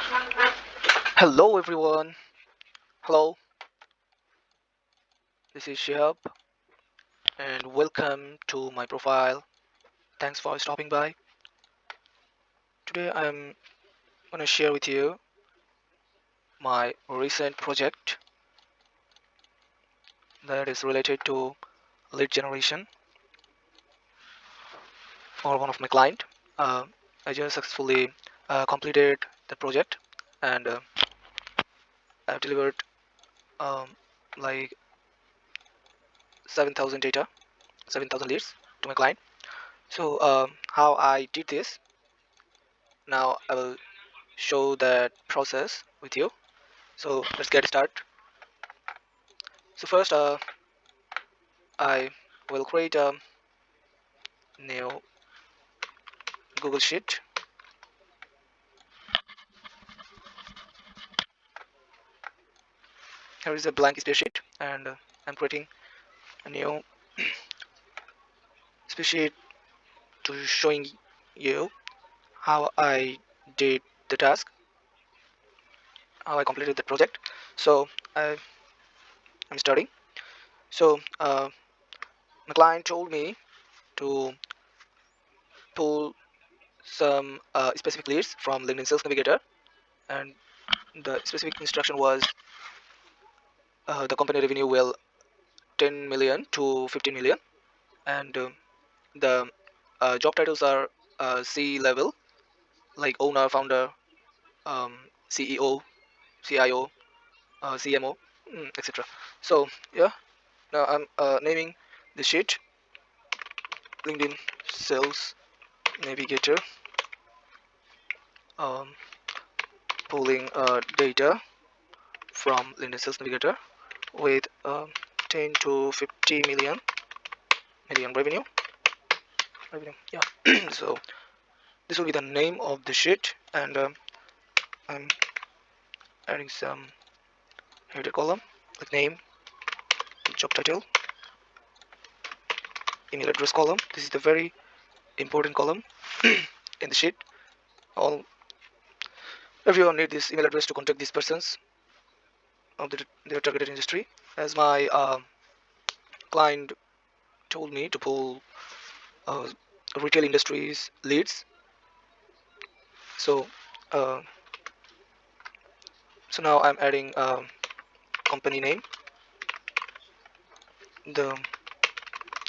Hello everyone. Hello, this is Shihab and welcome to my profile. Thanks for stopping by. Today I'm going to share with you my recent project that is related to lead generation for one of my client. Uh, I just successfully completed the project and I've delivered um, like 7,000 data, 7,000 leads to my client. So how I did this, now I will show that process with you. So let's get started. So first, I will create a new Google Sheet. Here is a blank spreadsheet, and I'm creating a new spreadsheet to showing you how I did the task, how I completed the project. So I'm starting. So my client told me to pull some specific leads from LinkedIn Sales Navigator, and the specific instruction was the company revenue will 10 million to 15 million, and the job titles are C level, like owner, founder, CEO, CIO, CMO, etc. So yeah, now I'm naming the sheet LinkedIn Sales Navigator, um, pulling data from LinkedIn Sales Navigator with 10 to 50 million revenue. Yeah. So this will be the name of the sheet, and I'm adding some header column like name, job title, email address column. This is the very important column in the sheet. All Everyone need this email address to contact these persons of their targeted industry. As my client told me to pull uh, retail industries leads, so uh, so now I'm adding company name, the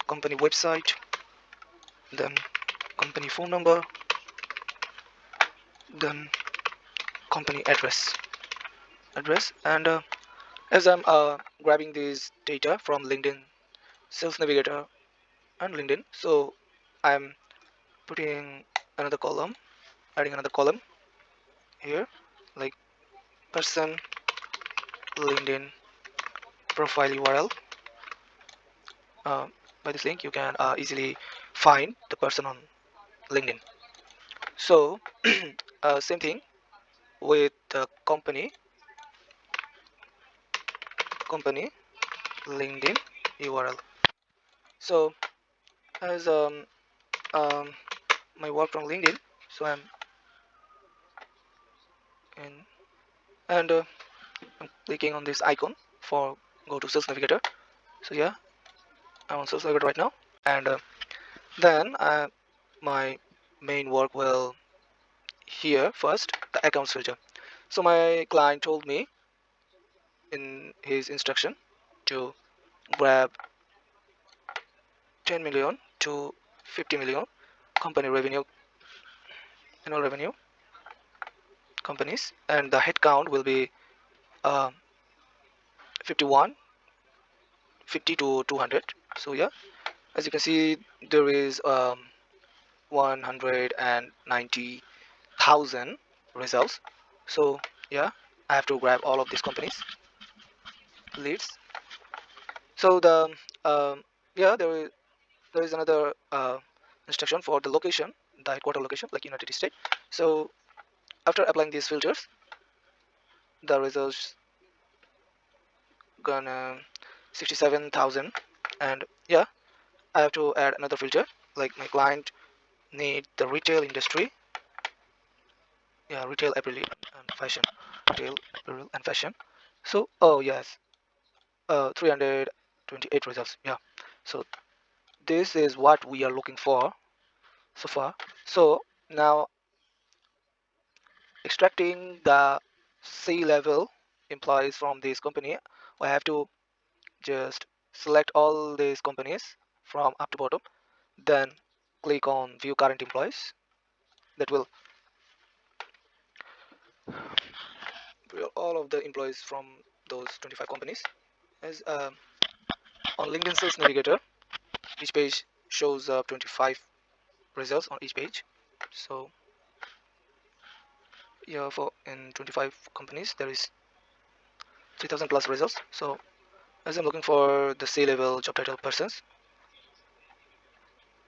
company website, then company phone number, then company address, and as I'm grabbing these data from LinkedIn Sales Navigator and LinkedIn, so I'm putting another column, adding another column here, like person LinkedIn profile URL. Uh, by this link, you can easily find the person on LinkedIn. So, same thing with the company LinkedIn URL. So, as um, my work on LinkedIn, so I'm in, and I'm clicking on this icon for go to Sales Navigator. So yeah, I'm on Sales Navigator right now, and then my main work will here first the accounts filter. So my client told me in his instruction to grab 10 million to 50 million company revenue, annual revenue companies, and the headcount will be uh, 51, 50 to 200. So yeah, as you can see, there is 190,000 results. So yeah, I have to grab all of these companies leads. So yeah, there is another instruction for the location, the headquarter location, like United States. So after applying these filters, the results gonna 67,000, and yeah, I have to add another filter, like my client need the retail industry, Yeah, retail, apparel, and fashion. Retail, apparel, and fashion. So, oh yes, 328 results. Yeah. So this is what we are looking for so far. So now extracting the C-level employees from this company, I have to just select all these companies from up to bottom, then click on view current employees. That will bring all of the employees from those 25 companies. As on LinkedIn Sales Navigator, each page shows 25 results on each page. So yeah, for in 25 companies there is 3000 plus results. So as I'm looking for the C-level job title persons,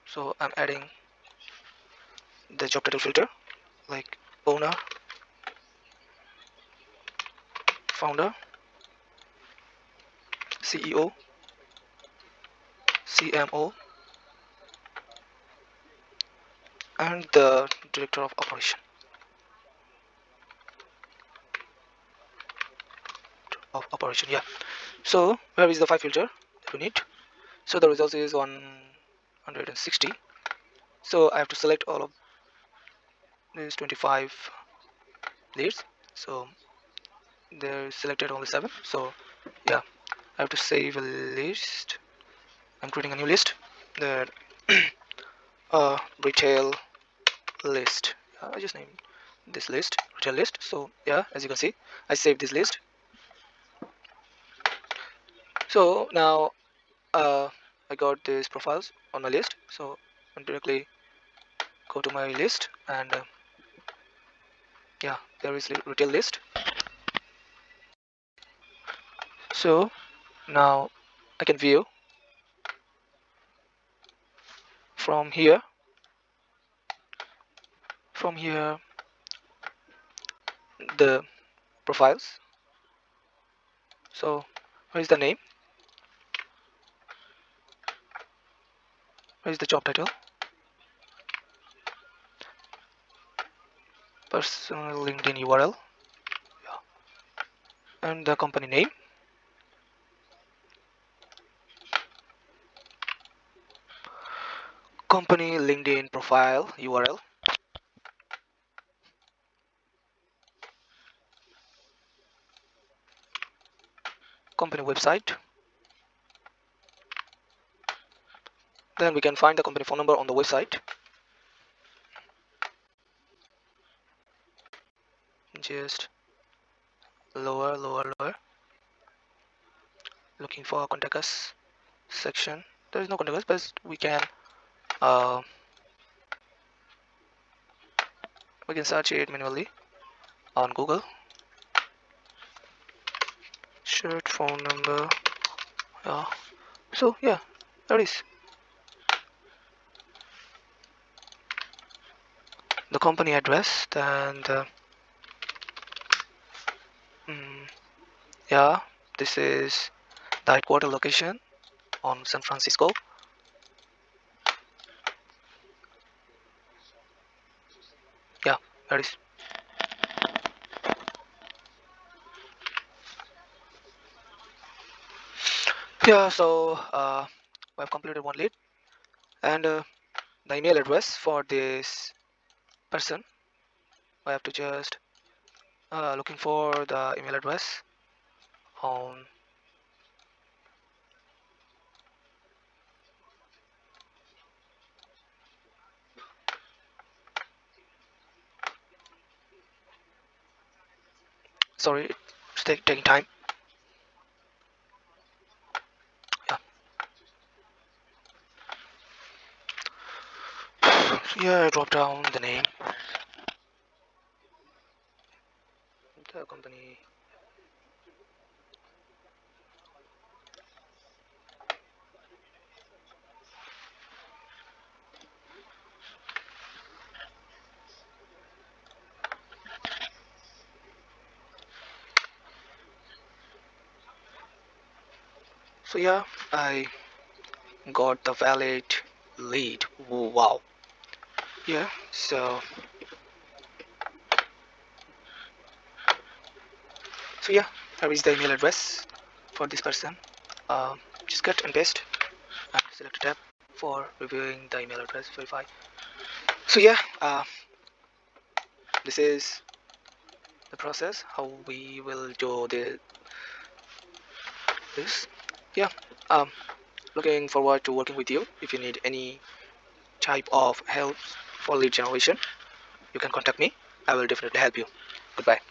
so I'm adding the job title filter like owner, founder, CEO, CMO, and the director of operation. Yeah. So where is the five filter that we need? So the result is 160. So I have to select all of these 25 leads. So they're selected only 7. So yeah, I have to save a list. I'm creating a new list. The retail list. I just named this list retail list. So yeah, as you can see, I saved this list. So now I got these profiles on my list. So I'm directly go to my list and yeah, there is retail list. So now I can view from here. From here, the profiles. So where is the name? Where is the job title? Personal LinkedIn URL. Yeah. And the company name. Company LinkedIn profile URL. Company website. Then we can find the company phone number on the website. Just lower. Looking for contact us section. There is no contact us, but uh, we can search it manually on Google. Shirt phone number. Yeah. So yeah, that is the company address. And mm, yeah, this is the headquarter location on San Francisco. Yeah, that is. Yeah, so I've completed one lead, and the email address for this person. I have to just looking for the email address on. Sorry, it's taking time. Yeah, so yeah, I drop down the name, the company. So yeah, I got the valid lead. Wow. Yeah. So So yeah, here is the email address for this person. Just cut and paste and select a tab for reviewing the email address, verify. So yeah, this is the process how we will do this. Yeah, um, looking forward to working with you. If you need any type of help for lead generation, you can contact me. I will definitely help you. Goodbye.